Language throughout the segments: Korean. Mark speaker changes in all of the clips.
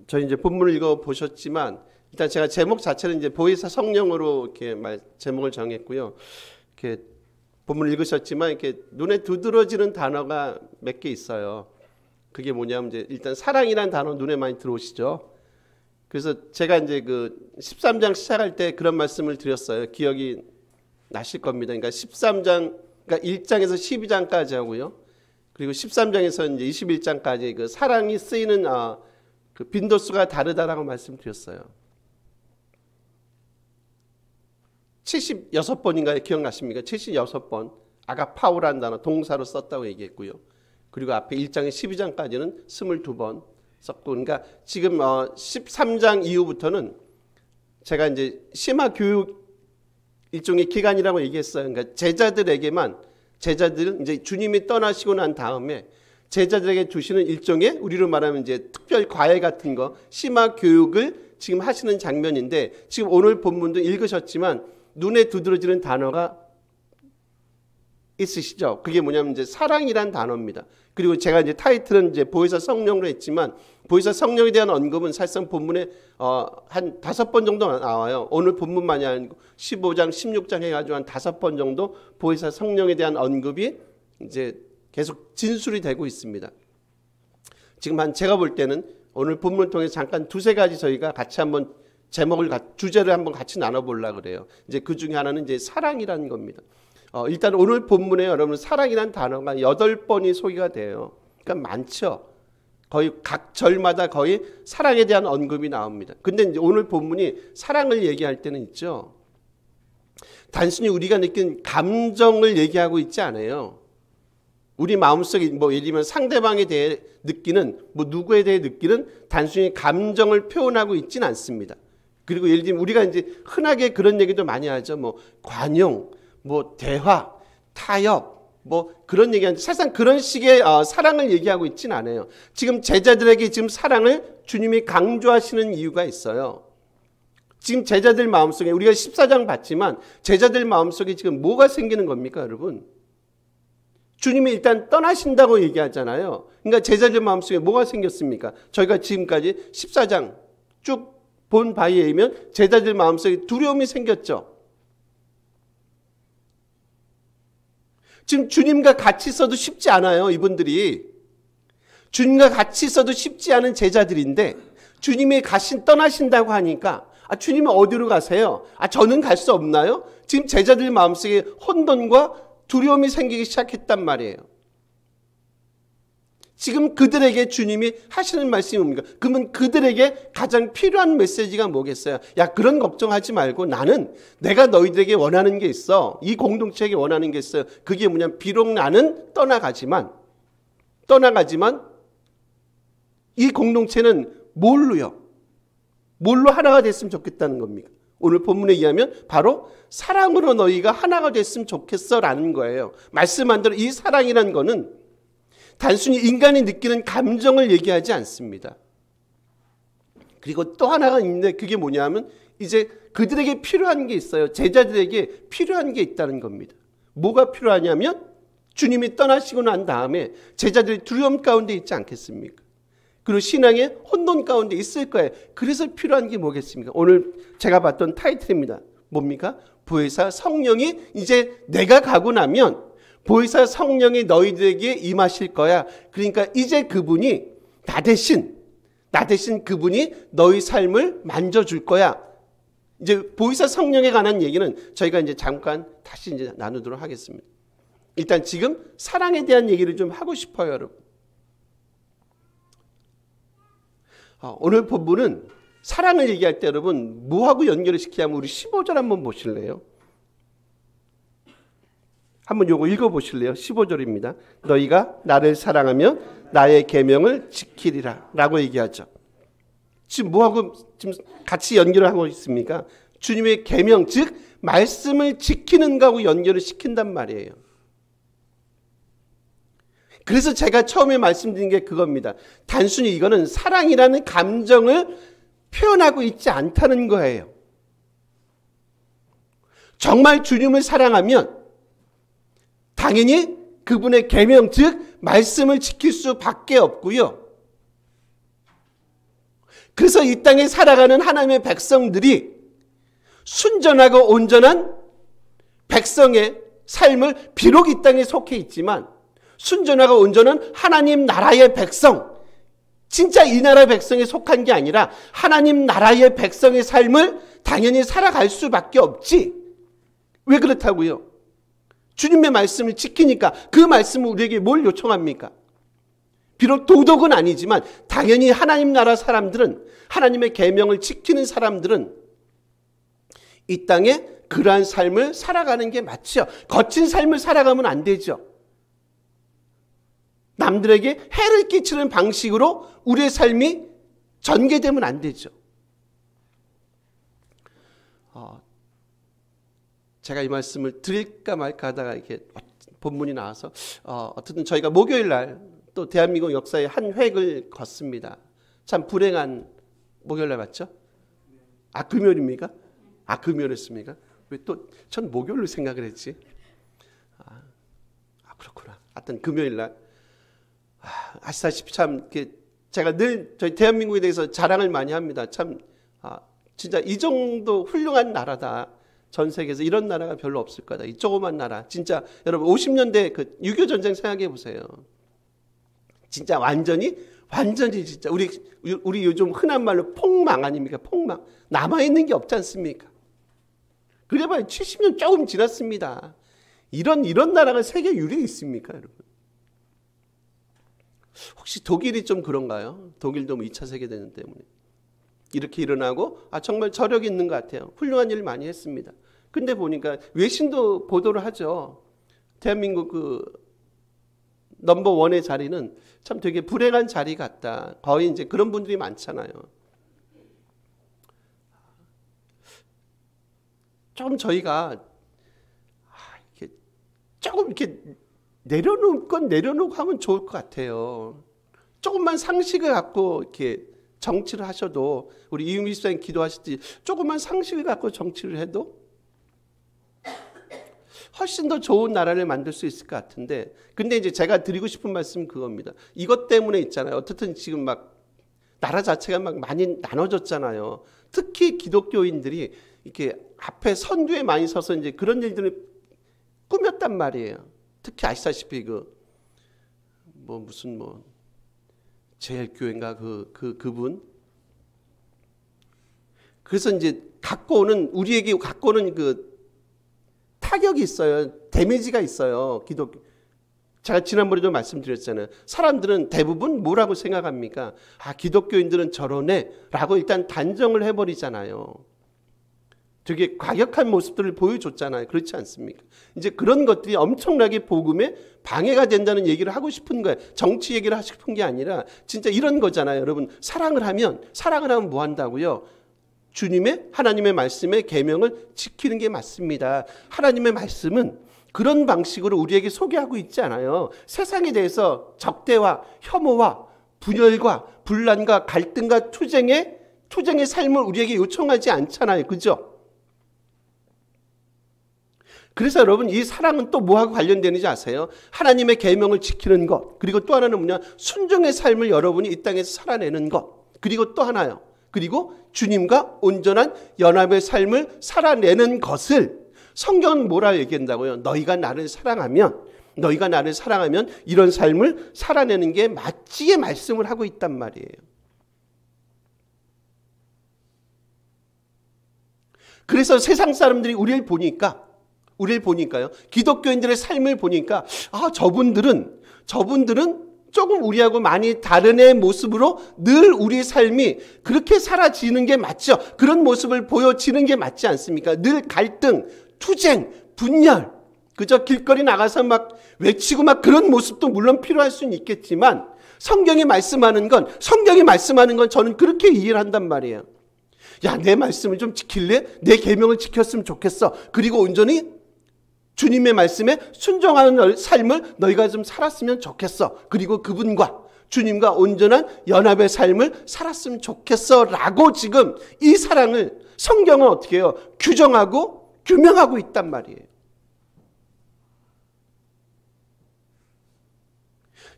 Speaker 1: 저희 이제 본문을 읽어 보셨지만 일단 제가 제목 자체는 이제 보혜사 성령으로 이렇게 제목을 정했고요. 이렇게 본문을 읽으셨지만 이렇게 눈에 두드러지는 단어가 몇 개 있어요. 그게 뭐냐면 이제 일단 사랑이라는 단어 눈에 많이 들어오시죠. 그래서 제가 이제 그 13장 시작할 때 그런 말씀을 드렸어요. 기억이 나실 겁니다. 그러니까 13장, 그러니까 1장에서 12장까지 하고요. 그리고 13장에서 이제 21장까지 그 사랑이 쓰이는 그 빈도수가 다르다라고 말씀드렸어요. 76번인가요? 기억나십니까? 76번 아가파우라는 단어 동사로 썼다고 얘기했고요. 그리고 앞에 1장에 12장까지는 22번 썼고, 그러니까 지금 13장 이후부터는 제가 이제 심화 교육 일종의 기간이라고 얘기했어요. 그러니까 제자들에게만, 제자들은 이제 주님이 떠나시고 난 다음에 제자들에게 주시는 일종의, 우리로 말하면 이제 특별 과외 같은 거, 심화 교육을 지금 하시는 장면인데, 지금 오늘 본문도 읽으셨지만 눈에 두드러지는 단어가 있으시죠? 그게 뭐냐면 이제 사랑이란 단어입니다. 그리고 제가 이제 타이틀은 이제 보혜사 성령으로 했지만, 보혜사 성령에 대한 언급은 사실상 본문에 한 5번 정도 나와요. 오늘 본문만이 아니고 15장, 16장 해가지고 한 5번 정도 보혜사 성령에 대한 언급이 이제 계속 진술이 되고 있습니다. 지금 제가 볼 때는 오늘 본문을 통해서 잠깐 두세 가지 저희가 같이 한번 주제를 한번 같이 나눠보려고 그래요. 이제 그 중에 하나는 이제 사랑이라는 겁니다. 일단 오늘 본문에 여러분 사랑이라는 단어가 8번이 소개가 돼요. 그러니까 많죠. 거의 각 절마다 거의 사랑에 대한 언급이 나옵니다. 근데 이제 오늘 본문이 사랑을 얘기할 때는 있죠. 단순히 우리가 느낀 감정을 얘기하고 있지 않아요. 우리 마음속에 예를 들면 상대방에 대해 느끼는 누구에 대해 느끼는 단순히 감정을 표현하고 있지는 않습니다. 그리고 예를 들면 우리가 이제 흔하게 그런 얘기도 많이 하죠. 관용, 대화, 타협, 그런 얘기하는데 사실상 그런 식의 사랑을 얘기하고 있지는 않아요. 지금 제자들에게 지금 사랑을 주님이 강조하시는 이유가 있어요. 지금 제자들 마음속에 우리가 14장 봤지만 제자들 마음속에 지금 뭐가 생기는 겁니까, 여러분? 주님이 일단 떠나신다고 얘기하잖아요. 그러니까 제자들 마음속에 뭐가 생겼습니까? 저희가 지금까지 14장 쭉 본 바에 의하면 제자들 마음속에 두려움이 생겼죠. 지금 주님과 같이 있어도 쉽지 않아요. 이분들이 주님과 같이 있어도 쉽지 않은 제자들인데 주님이 떠나신다고 하니까 주님은 어디로 가세요? 저는 갈 수 없나요? 지금 제자들 마음속에 혼돈과 두려움이 생기기 시작했단 말이에요. 지금 그들에게 주님이 하시는 말씀이 뭡니까? 그러면 그들에게 가장 필요한 메시지가 뭐겠어요? 그런 걱정하지 말고 나는 내가 너희들에게 원하는 게 있어. 이 공동체에게 원하는 게 있어요. 그게 뭐냐면 비록 나는 떠나가지만 이 공동체는 뭘로 하나가 됐으면 좋겠다는 겁니까? 오늘 본문에 의하면 바로 사랑으로 너희가 하나가 됐으면 좋겠어라는 거예요. 말씀한 대로 이 사랑이라는 거는 단순히 인간이 느끼는 감정을 얘기하지 않습니다. 그리고 또 하나가 있는데 그게 뭐냐면 이제 그들에게 필요한 게 있어요. 제자들에게 필요한 게 있다는 겁니다. 뭐가 필요하냐면 주님이 떠나시고 난 다음에 제자들이 두려움 가운데 있지 않겠습니까? 그리고 신앙의 혼돈 가운데 있을 거예요. 그래서 필요한 게 뭐겠습니까? 오늘 제가 봤던 타이틀입니다. 뭡니까? 보혜사 성령이 이제 내가 가고 나면 보혜사 성령이 너희들에게 임하실 거야. 그러니까 이제 그분이 나 대신 그분이 너희 삶을 만져줄 거야. 이제 보혜사 성령에 관한 얘기는 저희가 이제 잠깐 다시 이제 나누도록 하겠습니다. 일단 지금 사랑에 대한 얘기를 좀 하고 싶어요, 여러분. 오늘 본문은 사랑을 얘기할 때 여러분 뭐하고 연결을 시키냐면 우리 15절 한번 보실래요? 한번 요거 읽어보실래요? 15절입니다. 너희가 나를 사랑하면 나의 계명을 지키리라 라고 얘기하죠. 지금 뭐하고 지금 같이 연결을 하고 있습니까? 주님의 계명, 즉 말씀을 지키는 거하고 연결을 시킨단 말이에요. 그래서 제가 처음에 말씀드린 게 그겁니다. 단순히 이거는 사랑이라는 감정을 표현하고 있지 않다는 거예요. 정말 주님을 사랑하면 당연히 그분의 계명, 즉 말씀을 지킬 수밖에 없고요. 그래서 이 땅에 살아가는 하나님의 백성들이 순전하고 온전한 백성의 삶을 비록 이 땅에 속해 있지만 순전하고 온전한 하나님 나라의 백성, 진짜 이 나라 백성에 속한 게 아니라 하나님 나라의 백성의 삶을 당연히 살아갈 수밖에 없지. 왜 그렇다고요? 주님의 말씀을 지키니까. 그 말씀은 우리에게 뭘 요청합니까? 비록 도덕은 아니지만 당연히 하나님 나라 사람들은, 하나님의 계명을 지키는 사람들은 이 땅에 그러한 삶을 살아가는 게 맞죠. 거친 삶을 살아가면 안 되죠. 남들에게 해를 끼치는 방식으로 우리의 삶이 전개되면 안 되죠. 제가 이 말씀을 드릴까 말까 하다가 이렇게 본문이 나와서 어쨌든 저희가 목요일 날 또 대한민국 역사의 한 획을 걷습니다. 참 불행한 목요일 날 맞죠? 금요일입니까? 금요일이었습니까? 왜 또 전 목요일로 생각을 했지? 그렇구나. 하여튼 금요일 날 아시다시피 참 제가 늘 저희 대한민국에 대해서 자랑을 많이 합니다. 참 진짜 이 정도 훌륭한 나라다. 전 세계에서 이런 나라가 별로 없을 거다. 이 조그만 나라. 진짜 여러분 50년대 그 6.25 전쟁 생각해 보세요. 진짜 완전히 진짜 우리 요즘 흔한 말로 폭망 아닙니까? 폭망. 남아있는 게 없지 않습니까? 그래봐야 70년 조금 지났습니다. 이런 나라가 세계 유리에 있습니까, 여러분? 혹시 독일이 좀 그런가요? 독일도 2차 세계대전 때문에. 이렇게 일어나고 정말 저력이 있는 것 같아요. 훌륭한 일을 많이 했습니다. 근데 보니까 외신도 보도를 하죠. 대한민국 넘버 원의 자리는 참 되게 불행한 자리 같다. 거의 이제 그런 분들이 많잖아요. 좀 저희가 조금 이렇게 내려놓고 하면 좋을 것 같아요. 조금만 상식을 갖고 이렇게 정치를 하셔도, 우리 이은미 집사님 기도하시듯이 조금만 상식을 갖고 정치를 해도 훨씬 더 좋은 나라를 만들 수 있을 것 같은데, 근데 이제 제가 드리고 싶은 말씀은 그겁니다. 이것 때문에 있잖아요. 어쨌든 지금 막 나라 자체가 막 많이 나눠졌잖아요. 특히 기독교인들이 이렇게 앞에 선두에 많이 서서 이제 그런 일들을 꾸몄단 말이에요. 특히 아시다시피 무슨 제일교회인가 그분. 그래서 이제 우리에게 갖고 오는 그 타격이 있어요. 데미지가 있어요. 제가 지난번에도 말씀드렸잖아요. 사람들은 대부분 뭐라고 생각합니까? 기독교인들은 저러네 라고 일단 단정을 해버리잖아요. 되게 과격한 모습들을 보여줬잖아요. 그렇지 않습니까? 이제 그런 것들이 엄청나게 복음에 방해가 된다는 얘기를 하고 싶은 거예요. 정치 얘기를 하고 싶은 게 아니라 진짜 이런 거잖아요. 여러분, 사랑을 하면 뭐 한다고요? 하나님의 말씀의 계명을 지키는 게 맞습니다. 하나님의 말씀은 그런 방식으로 우리에게 소개하고 있지 않아요. 세상에 대해서 적대와 혐오와 분열과 분란과 갈등과 투쟁의 삶을 우리에게 요청하지 않잖아요. 그죠? 그래서 여러분, 이 사랑은 또 뭐하고 관련되는지 아세요? 하나님의 계명을 지키는 것, 그리고 또 하나는 뭐냐? 순종의 삶을 여러분이 이 땅에서 살아내는 것, 그리고 또 하나요. 그리고 주님과 온전한 연합의 삶을 살아내는 것을 성경은 뭐라 얘기한다고요? 너희가 나를 사랑하면 이런 삶을 살아내는 게 맞지의 말씀을 하고 있단 말이에요. 그래서 세상 사람들이 우리를 보니까요. 기독교인들의 삶을 보니까 저분들은 조금 우리하고 많이 다른 애 모습으로 늘 우리의 삶이 그렇게 사라지는 게 맞죠. 그런 모습을 보여지는 게 맞지 않습니까? 늘 갈등, 투쟁, 분열, 그저 길거리 나가서 막 외치고 막 그런 모습도 물론 필요할 수는 있겠지만 성경이 말씀하는 건 저는 그렇게 이해를 한단 말이에요. 야, 내 말씀을 좀 지킬래? 내 계명을 지켰으면 좋겠어. 그리고 온전히 주님의 말씀에 순종하는 삶을 너희가 좀 살았으면 좋겠어. 그리고 그분과 주님과 온전한 연합의 삶을 살았으면 좋겠어 라고 지금 이 사랑을 성경은 어떻게 해요? 규정하고 규명하고 있단 말이에요.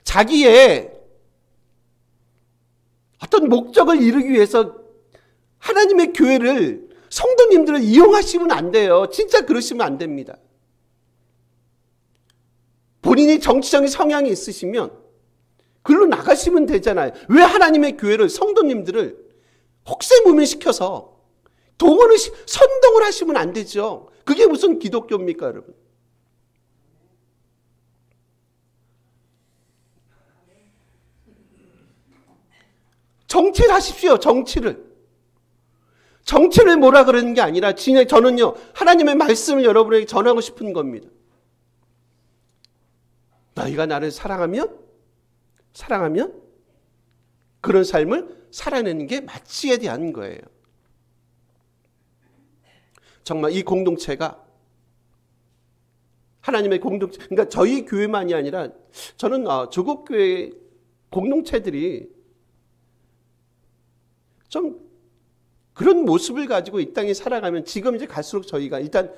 Speaker 1: 자기의 어떤 목적을 이루기 위해서 하나님의 교회를, 성도님들을 이용하시면 안 돼요. 진짜 그러시면 안 됩니다. 본인이 정치적인 성향이 있으시면 글로 나가시면 되잖아요. 왜 하나님의 교회를, 성도님들을 혹세무민시켜서 선동을 하시면 안 되죠. 그게 무슨 기독교입니까, 여러분? 정치를 하십시오. 정치를 뭐라 그러는 게 아니라 저는요, 하나님의 말씀을 여러분에게 전하고 싶은 겁니다. 너희가 나를 사랑하면 그런 삶을 살아내는 게 맞지에 대한 거예요. 정말 이 공동체가 하나님의 공동체, 그러니까 저희 교회만이 아니라 저는 조국 교회 공동체들이 좀 그런 모습을 가지고 이 땅에 살아가면, 지금 이제 갈수록 저희가 일단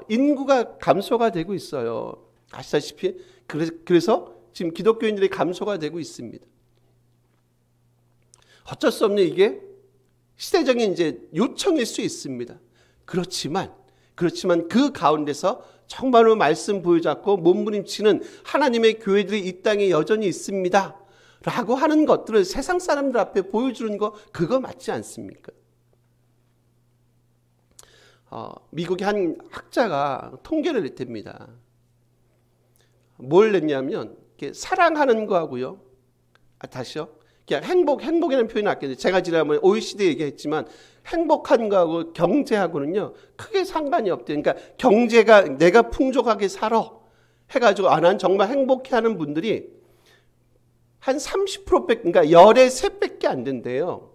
Speaker 1: 인구가 감소가 되고 있어요. 아시다시피. 그래서 지금 기독교인들이 감소가 되고 있습니다. 어쩔 수 없는 이게 시대적인 이제 요청일 수 있습니다. 그렇지만 그 가운데서 정말로 말씀 부여잡고 몸부림치는 하나님의 교회들이 이 땅에 여전히 있습니다 라고 하는 것들을 세상 사람들 앞에 보여주는 거, 그거 맞지 않습니까? 미국의 한 학자가 통계를 냈답니다. 뭘 냈냐면 사랑하는 거하고요, 다시요, 그냥 행복이라는 표현이 아껴요. 제가 지난번에 OECD 얘기했지만 행복한 거하고 경제하고는요 크게 상관이 없대요. 그러니까 경제가 내가 풍족하게 살아 해가지고 난 정말 행복해하는 분들이 한 30%밖에, 그러니까 열의 3밖에 안 된대요.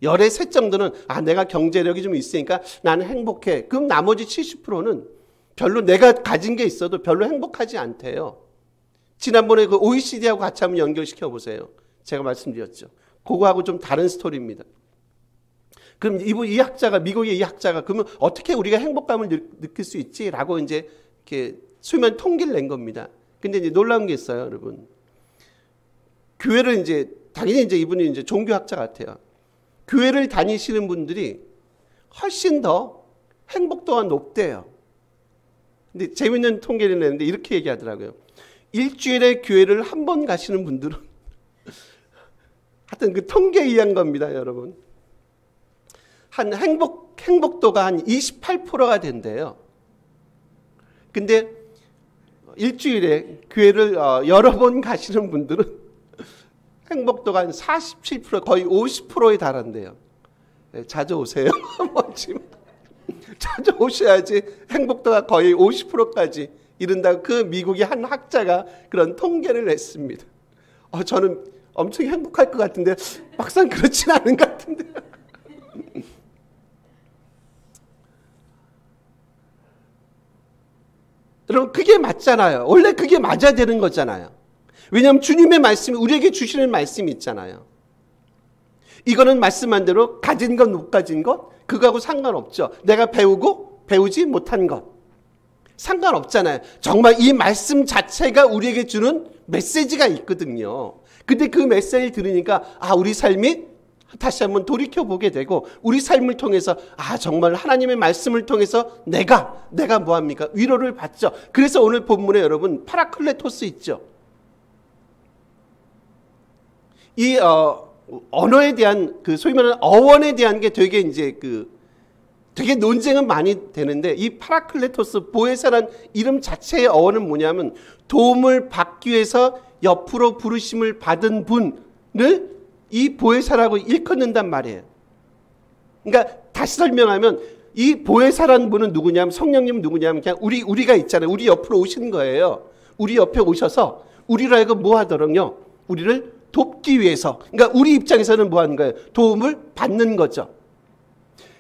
Speaker 1: 열의 3 정도는 내가 경제력이 좀 있으니까 나는 행복해. 그럼 나머지 70%는 별로 내가 가진 게 있어도 별로 행복하지 않대요. 지난번에 그 OECD하고 같이 한번 연결시켜 보세요. 제가 말씀드렸죠. 그거하고 좀 다른 스토리입니다. 그럼 이 학자가, 미국의 이 학자가, 그러면 어떻게 우리가 행복감을 느낄 수 있지? 라고 이제 이렇게 수면 통계를 낸 겁니다. 근데 이제 놀라운 게 있어요, 여러분. 교회를 이제, 당연히 이제 이분이 이제 종교학자 같아요. 교회를 다니시는 분들이 훨씬 더 행복도가 높대요. 근데 재밌는 통계를 내는데 이렇게 얘기하더라고요. 일주일에 교회를 한 번 가시는 분들은 하여튼 그 통계에 의한 겁니다, 여러분. 한 행복도가 한 28%가 된대요. 근데 일주일에 교회를 여러 번 가시는 분들은 행복도가 한 47%, 거의 50%에 달한대요. 네, 자주 오세요. 자주 오셔야지 행복도가 거의 50%까지 이른다고 그 미국의 한 학자가 그런 통계를 냈습니다. 저는 엄청 행복할 것 같은데 막상 그렇진 않은 것 같은데. 여러분, 그게 맞잖아요. 원래 그게 맞아야 되는 거잖아요. 왜냐하면 주님의 말씀이 우리에게 주시는 말씀이 있잖아요. 이거는 말씀한 대로 가진 것 못 가진 것 그거하고 상관없죠. 내가 배우고 배우지 못한 것 상관없잖아요. 정말 이 말씀 자체가 우리에게 주는 메시지가 있거든요. 근데 그 메시지를 들으니까 우리 삶이 다시 한번 돌이켜보게 되고, 우리 삶을 통해서 정말 하나님의 말씀을 통해서 내가 뭐합니까? 위로를 받죠. 그래서 오늘 본문에 여러분 파라클레토스 있죠. 이 언어에 대한 그 소위 말하는 어원에 대한 게 되게 이제 되게 논쟁은 많이 되는데, 이 파라클레토스 보혜사란 이름 자체의 어원은 뭐냐면 도움을 받기 위해서 옆으로 부르심을 받은 분을 이 보혜사라고 일컫는단 말이에요. 그러니까 다시 설명하면 이 보혜사라는 분은 누구냐면, 성령님은 누구냐면 그냥 우리가 있잖아요. 우리 옆으로 오신 거예요. 우리 옆에 오셔서 우리로 하여금 뭐 하도록요? 우리를 돕기 위해서. 그러니까 우리 입장에서는 뭐 하는 거예요? 도움을 받는 거죠.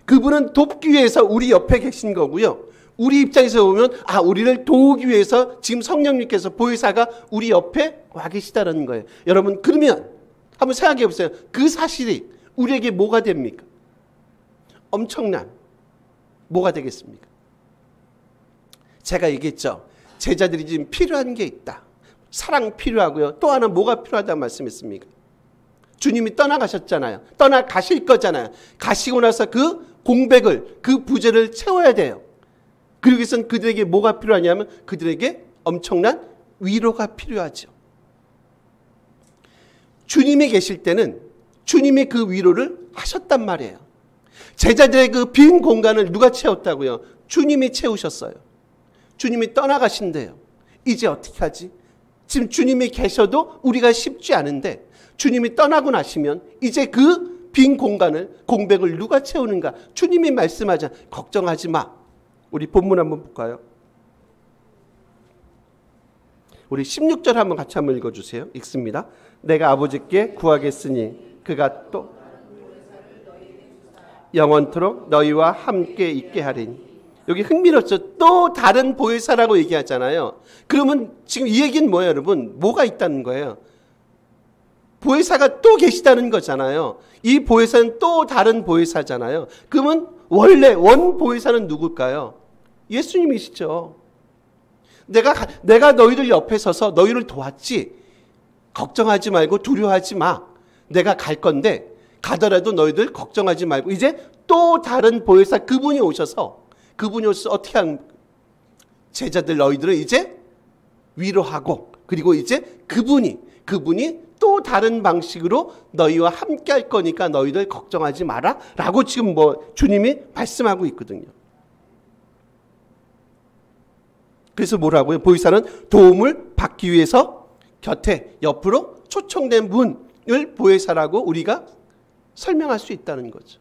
Speaker 1: 그분은 돕기 위해서 우리 옆에 계신 거고요. 우리 입장에서 보면 우리를 도우기 위해서 지금 성령님께서 보혜사가 우리 옆에 와 계시다는 거예요. 여러분, 그러면 한번 생각해 보세요. 그 사실이 우리에게 뭐가 됩니까? 엄청난 뭐가 되겠습니까? 제가 얘기했죠. 제자들이 지금 필요한 게 있다. 사랑 필요하고요. 또 하나 뭐가 필요하다는 말씀했습니까? 주님이 떠나가셨잖아요. 떠나가실 거잖아요. 가시고 나서 그 공백을, 그 부재를 채워야 돼요. 그러기 위해서는 그들에게 뭐가 필요하냐면 그들에게 엄청난 위로가 필요하죠. 주님이 계실 때는 주님이 그 위로를 하셨단 말이에요. 제자들의 그 빈 공간을 누가 채웠다고요? 주님이 채우셨어요. 주님이 떠나가신대요. 이제 어떻게 하지? 지금 주님이 계셔도 우리가 쉽지 않은데 주님이 떠나고 나시면 이제 그 빈 공간을, 공백을 누가 채우는가? 주님이 말씀하자. 걱정하지 마. 우리 본문 한번 볼까요? 우리 16절 한번 같이 한번 읽어주세요. 읽습니다. 내가 아버지께 구하겠으니 그가 또 영원토록 너희와 함께 있게 하리니. 여기 흥미롭죠. 또 다른 보혜사라고 얘기하잖아요. 그러면 지금 이 얘기는 뭐예요, 여러분? 뭐가 있다는 거예요? 보혜사가 또 계시다는 거잖아요. 이 보혜사는 또 다른 보혜사잖아요. 그러면 원래 원 보혜사는 누굴까요? 예수님이시죠. 내가 너희들 옆에 서서 너희를 도왔지. 걱정하지 말고 두려워하지 마. 내가 갈 건데 가더라도 너희들 걱정하지 말고. 이제 또 다른 보혜사 그분이 오셔서 어떻게 한 제자들 너희들을 이제 위로하고, 그리고 이제 그분이 또 다른 방식으로 너희와 함께 할 거니까 너희들 걱정하지 마라 라고 지금 주님이 말씀하고 있거든요. 그래서 뭐라고요? 보혜사는 도움을 받기 위해서 곁에 옆으로 초청된 분을 보혜사라고 우리가 설명할 수 있다는 거죠.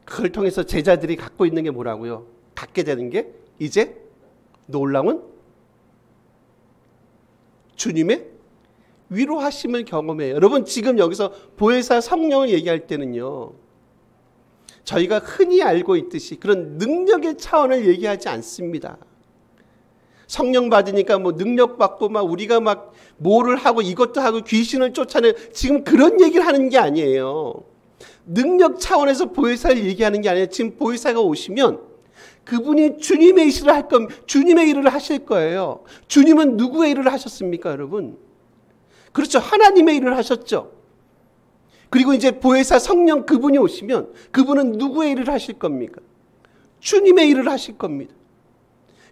Speaker 1: 그걸 통해서 제자들이 갖고 있는 게 뭐라고요? 갖게 되는 게 이제 놀라운 주님의 위로하심을 경험해요. 여러분 지금 여기서 보혜사 성령을 얘기할 때는요, 저희가 흔히 알고 있듯이 그런 능력의 차원을 얘기하지 않습니다. 성령 받으니까 능력 받고 우리가 뭐를 하고 이것도 하고 귀신을 쫓아내, 지금 그런 얘기를 하는 게 아니에요. 능력 차원에서 보혜사를 얘기하는 게 아니라 지금 보혜사가 오시면 그분이 주님의 일을 할 겁니다. 주님의 일을 하실 거예요. 주님은 누구의 일을 하셨습니까, 여러분? 그렇죠. 하나님의 일을 하셨죠. 그리고 이제 보혜사 성령 그분이 오시면 그분은 누구의 일을 하실 겁니까? 주님의 일을 하실 겁니다.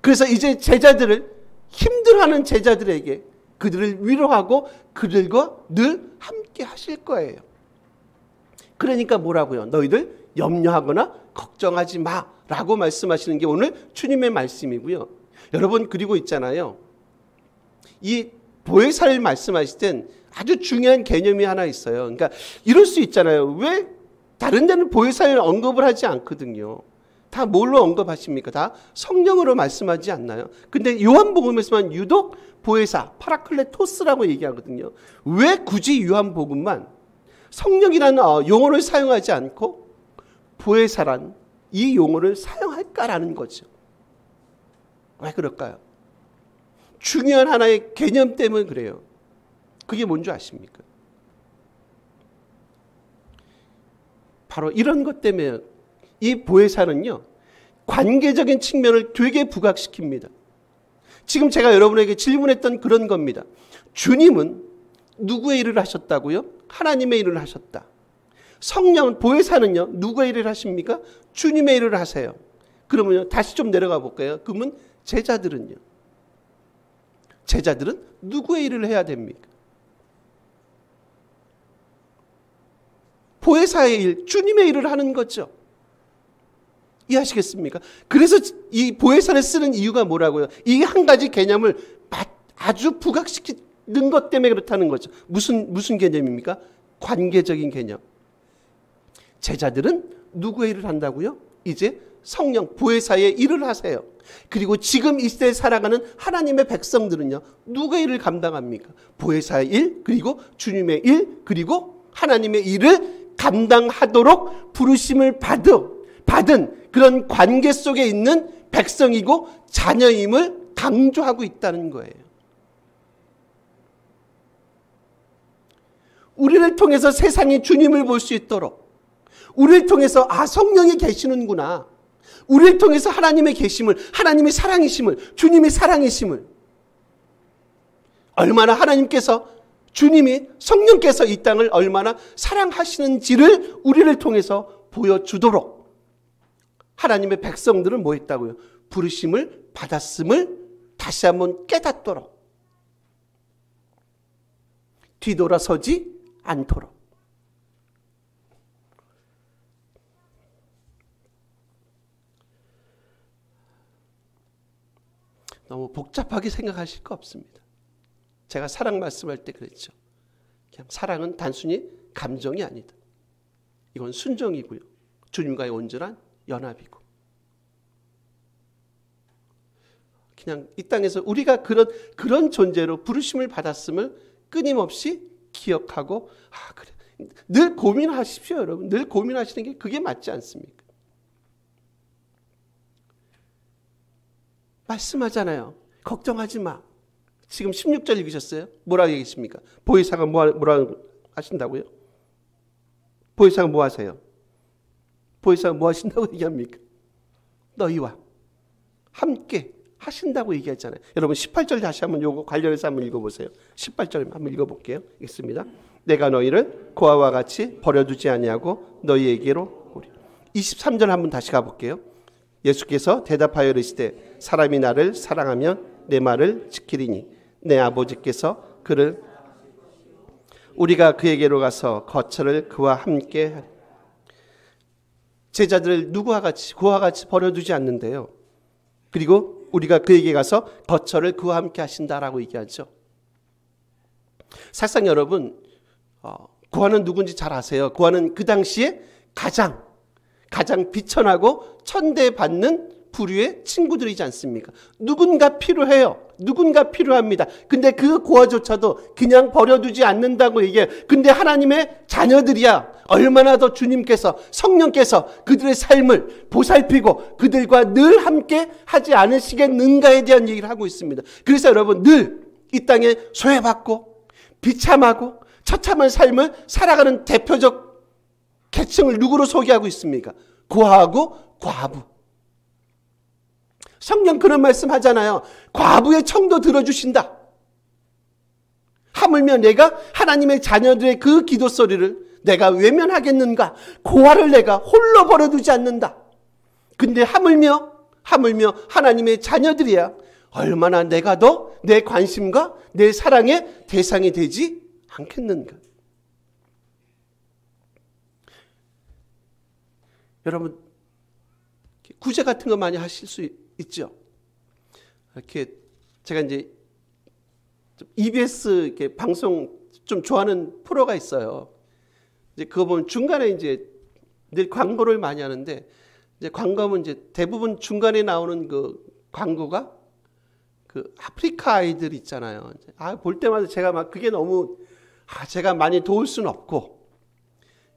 Speaker 1: 그래서 이제 제자들을, 힘들어하는 제자들에게 그들을 위로하고 그들과 늘 함께 하실 거예요. 그러니까 뭐라고요? 너희들 염려하거나 걱정하지 마라고 말씀하시는 게 오늘 주님의 말씀이고요. 여러분 그리고 있잖아요. 이 보혜사를 말씀하실 땐 아주 중요한 개념이 하나 있어요. 그러니까 이럴 수 있잖아요. 왜 다른 데는 보혜사를 언급을 하지 않거든요. 다 뭘로 언급하십니까? 다 성령으로 말씀하지 않나요? 근데 요한복음에서만 유독 보혜사, 파라클레토스라고 얘기하거든요. 왜 굳이 요한복음만 성령이라는 용어를 사용하지 않고 보혜사란 이 용어를 사용할까라는 거죠. 왜 그럴까요? 중요한 하나의 개념 때문에 그래요. 그게 뭔지 아십니까? 바로 이런 것 때문에 이 보혜사는요, 관계적인 측면을 되게 부각시킵니다. 지금 제가 여러분에게 질문했던 그런 겁니다. 주님은 누구의 일을 하셨다고요? 하나님의 일을 하셨다. 성령, 보혜사는요, 누구의 일을 하십니까? 주님의 일을 하세요. 그러면요, 다시 좀 내려가 볼까요? 그러면 제자들은요? 제자들은 누구의 일을 해야 됩니까? 보혜사의 일, 주님의 일을 하는 거죠. 이해하시겠습니까? 그래서 이 보혜사를 쓰는 이유가 뭐라고요? 이 한 가지 개념을 아주 부각시키는 것 때문에 그렇다는 거죠. 무슨 개념입니까? 관계적인 개념. 제자들은 누구의 일을 한다고요? 이제 성령, 보혜사의 일을 하세요. 그리고 지금 이 시대에 살아가는 하나님의 백성들은요, 누구의 일을 감당합니까? 보혜사의 일, 그리고 주님의 일, 그리고 하나님의 일을 감당하도록 부르심을 받은 그런 관계 속에 있는 백성이고 자녀임을 강조하고 있다는 거예요. 우리를 통해서 세상이 주님을 볼 수 있도록, 우리를 통해서 성령이 계시는구나, 우리를 통해서 하나님의 계심을, 하나님의 사랑이심을, 주님의 사랑이심을, 얼마나 하나님께서, 주님이, 성령께서 이 땅을 얼마나 사랑하시는지를 우리를 통해서 보여주도록 하나님의 백성들은 뭐 했다고요? 부르심을 받았음을 다시 한번 깨닫도록, 뒤돌아서지 않도록. 너무 복잡하게 생각하실 거 없습니다. 제가 사랑 말씀할 때 그랬죠. 그냥 사랑은 단순히 감정이 아니다. 이건 순종이고요. 주님과의 온전한 연합이고. 그냥 이 땅에서 우리가 그런 존재로 부르심을 받았음을 끊임없이 기억하고, 그래. 늘 고민하십시오, 여러분. 늘 고민하시는 게 그게 맞지 않습니까? 말씀하잖아요. 걱정하지 마. 지금 16절 읽으셨어요? 뭐라고 얘기했습니까? 보혜사가 뭐라고 하신다고요? 보혜사가 뭐 하세요? 보혜사가 뭐 하신다고 얘기합니까? 너희와 함께 하신다고 얘기했잖아요. 여러분 18절 다시 한번 요거 관련해서 한번 읽어보세요. 18절 한번 읽어볼게요. 읽습니다. 내가 너희를 고아와 같이 버려두지 아니하고 너희에게로 오리. 23절 한번 다시 가볼게요. 예수께서 대답하여 이르시되 사람이 나를 사랑하면 내 말을 지키리니 내 아버지께서 그를 우리가 그에게로 가서 거처를 그와 함께 하리. 제자들을 누구와 같이, 그와 같이 버려두지 않는데요. 그리고 우리가 그에게 가서 거처를 그와 함께 하신다라고 얘기하죠. 사실상 여러분, 고아는 누군지 잘 아세요. 고아는 그 당시에 가장 비천하고 천대받는 부류의 친구들이지 않습니까? 누군가 필요해요. 누군가 필요합니다. 근데 그 고아조차도 그냥 버려두지 않는다고 얘기해요. 근데 하나님의 자녀들이야 얼마나 더 주님께서, 성령께서 그들의 삶을 보살피고 그들과 늘 함께 하지 않으시겠는가에 대한 얘기를 하고 있습니다. 그래서 여러분 늘 이 땅에 소외받고 비참하고 처참한 삶을 살아가는 대표적 계층을 누구로 소개하고 있습니까? 고아하고 과부. 성경 그런 말씀 하잖아요. 과부의 청도 들어주신다. 하물며 내가 하나님의 자녀들의 그 기도 소리를 내가 외면하겠는가? 고아를 내가 홀로 버려두지 않는다. 근데 하물며 하나님의 자녀들이야 얼마나 내가 더 내 관심과 내 사랑의 대상이 되지 않겠는가? 여러분 구제 같은 거 많이 하실 수 있죠. 이렇게 제가 이제 EBS 이렇게 방송 좀 좋아하는 프로가 있어요. 이제 그거 보면 중간에 이제 늘 광고를 많이 하는데, 이제 광고하면 이제 대부분 중간에 나오는 그 광고가 그 아프리카 아이들 있잖아요. 볼 때마다 제가 막 그게 너무 제가 많이 도울 수는 없고,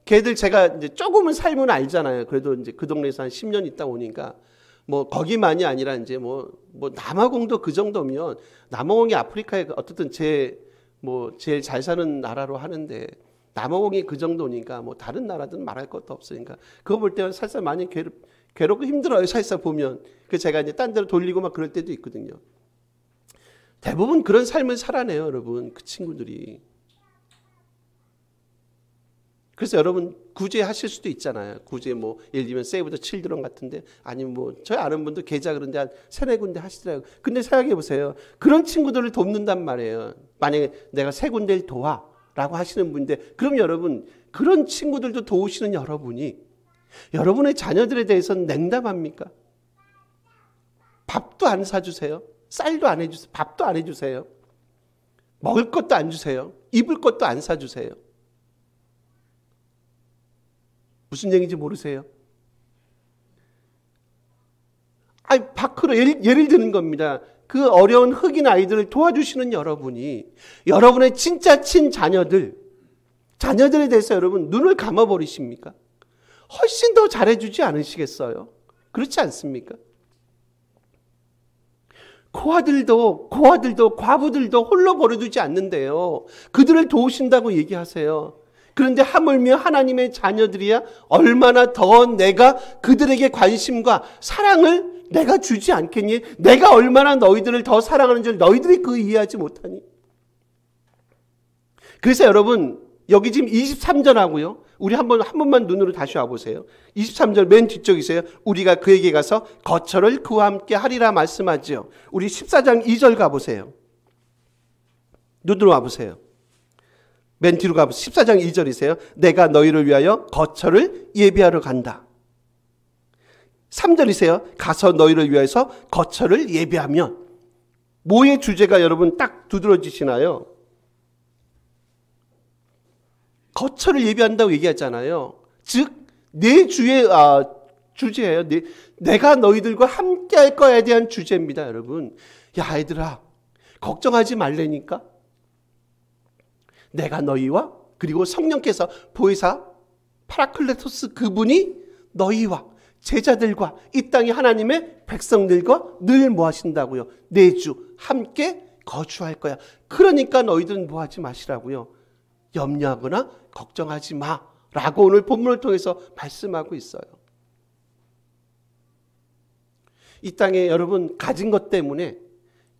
Speaker 1: 걔들 제가 이제 조금은 삶은 알잖아요. 그래도 이제 그 동네에서 한 10년 있다 오니까 뭐 거기만이 아니라 이제 뭐 남아공도 그 정도면, 남아공이 아프리카에 어떻든 제일 잘 사는 나라로 하는데 남아공이 그 정도니까 뭐 다른 나라들은 말할 것도 없으니까 그거 볼 때는 살살 많이 괴롭고 힘들어요. 살살 보면. 그 제가 이제 딴 데로 돌리고 막 그럴 때도 있거든요. 대부분 그런 삶을 살아내요, 여러분. 그 친구들이. 그래서 여러분 구제하실 수도 있잖아요. 구제 뭐 예를 들면 세이브 더 칠드런 같은데, 아니면 뭐 저희 아는 분도 계좌 그런데 한 3-4군데 하시더라고요. 근데 생각해 보세요. 그런 친구들을 돕는단 말이에요. 만약에 내가 3군데를 도와 라고 하시는 분인데, 그럼 여러분 그런 친구들도 도우시는 여러분이 여러분의 자녀들에 대해서는 냉담합니까? 밥도 안 사주세요. 쌀도 안 해주세요. 밥도 안 해주세요. 먹을 것도 안 주세요. 입을 것도 안 사주세요. 무슨 얘기인지 모르세요? 밖으로 예를 드는 겁니다. 그 어려운 흑인 아이들을 도와주시는 여러분이 여러분의 진짜 친자녀들에 대해서 여러분 눈을 감아버리십니까? 훨씬 더 잘해주지 않으시겠어요? 그렇지 않습니까? 고아들도 과부들도 홀로 버려두지 않는데요. 그들을 도우신다고 얘기하세요. 그런데 하물며 하나님의 자녀들이야 얼마나 더 내가 그들에게 관심과 사랑을 내가 주지 않겠니? 내가 얼마나 너희들을 더 사랑하는 줄 너희들이 그 이해하지 못하니? 그래서 여러분 여기 지금 23절하고요. 우리 한 번만 눈으로 다시 와보세요. 23절 맨 뒤쪽이세요. 우리가 그에게 가서 거처를 그와 함께 하리라 말씀하지요. 우리 14장 2절 가보세요. 눈으로 와보세요. 맨 뒤로 가보세요. 14장 2절이세요. 내가 너희를 위하여 거처를 예비하러 간다. 3절이세요. 가서 너희를 위해서 거처를 예비하면. 뭐의 주제가 여러분 딱 두드러지시나요? 거처를 예비한다고 얘기하잖아요. 즉 내 주의 주제예요. 내가 너희들과 함께 할 거에 대한 주제입니다. 여러분. 야 얘들아 걱정하지 말라니까. 내가 너희와 그리고 성령께서 보혜사 파라클레토스 그분이 너희와 제자들과 이 땅의 하나님의 백성들과 늘 뭐 하신다고요? 내주 함께 거주할 거야. 그러니까 너희들은 뭐 하지 마시라고요? 염려하거나 걱정하지 마라고 오늘 본문을 통해서 말씀하고 있어요. 이 땅에 여러분 가진 것 때문에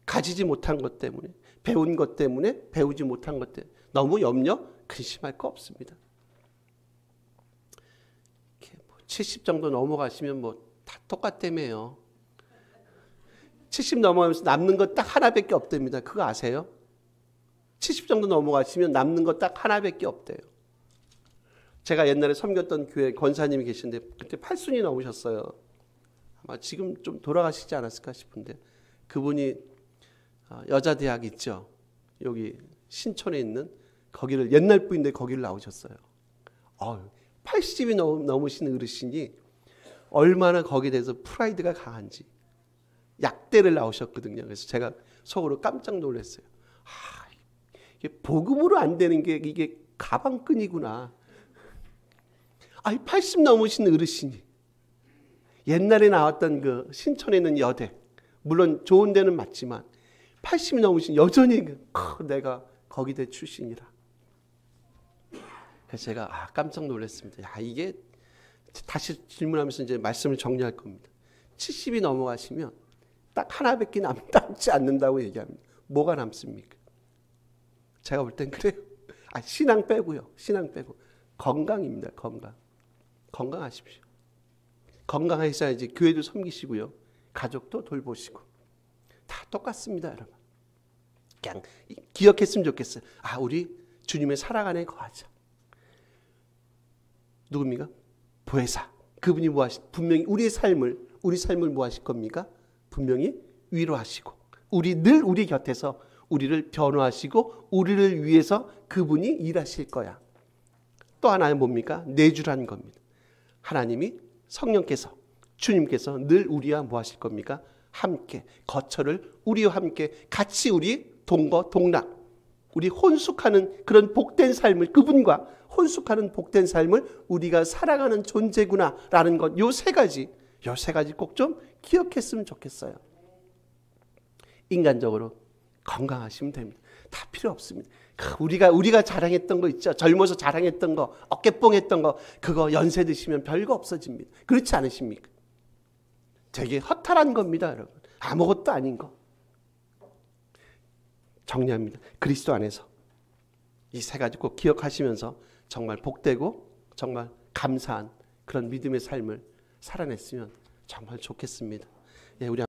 Speaker 1: 가지지 못한 것 때문에 배운 것 때문에 배우지 못한 것 때문에 너무 염려 근심할 거 없습니다. 70 정도 넘어가시면 뭐 다 똑같다며요. 70 넘어가면서 남는 거 딱 하나밖에 없답니다. 그거 아세요? 70 정도 넘어가시면 남는 거 딱 하나밖에 없대요. 제가 옛날에 섬겼던 교회 권사님이 계신데 그때 80이 넘으셨어요. 아마 지금 좀 돌아가시지 않았을까 싶은데 그분이 여자 대학 있죠. 여기 신촌에 있는 거기를 옛날 분인데 거기를 나오셨어요. 80이 넘으신 어르신이 얼마나 거기에 대해서 프라이드가 강한지 약대를 나오셨거든요. 그래서 제가 속으로 깜짝 놀랐어요. 이게 복음으로 안 되는 게 이게 가방끈이구나. 80 넘으신 어르신이 옛날에 나왔던 그 신촌에 있는 여대 물론 좋은 데는 맞지만 80이 넘으신 여전히 내가 거기대 출신이라. 그래서 제가 깜짝 놀랐습니다. 이게 다시 질문하면서 이제 말씀을 정리할 겁니다. 70이 넘어가시면 딱 하나밖에 남지 않는다고 얘기합니다. 뭐가 남습니까? 제가 볼 땐 그래요. 신앙 빼고요. 신앙 빼고 건강입니다. 건강하십시오. 건강하셔야지 교회도 섬기시고요. 가족도 돌보시고 다 똑같습니다. 여러분. 그냥 기억했으면 좋겠어요. 우리 주님의 사랑 안에 거하자. 누굽니까? 보혜사. 그분이 뭐 하실? 분명히 우리 삶을 뭐 하실 겁니까? 분명히 위로하시고 늘 우리 곁에서 우리를 변호하시고 우리를 위해서 그분이 일하실 거야. 또 하나는 뭡니까? 내주라는 겁니다. 하나님이 성령께서 주님께서 늘 우리와 뭐 하실 겁니까? 함께 거처를 우리와 함께 같이 우리 동거동락 우리 혼숙하는 그런 복된 삶을 그분과 혼숙하는 복된 삶을 우리가 살아가는 존재구나라는 것 요 세 가지 꼭 좀 기억했으면 좋겠어요. 인간적으로 건강하시면 됩니다. 다 필요 없습니다. 우리가 자랑했던 거 있죠. 젊어서 자랑했던 거, 어깨뽕했던 거 그거 연세 드시면 별거 없어집니다. 그렇지 않으십니까? 되게 허탈한 겁니다, 여러분. 아무것도 아닌 거. 정리합니다. 그리스도 안에서 이 세 가지 꼭 기억하시면서 정말 복되고 정말 감사한 그런 믿음의 삶을 살아냈으면 정말 좋겠습니다. 우리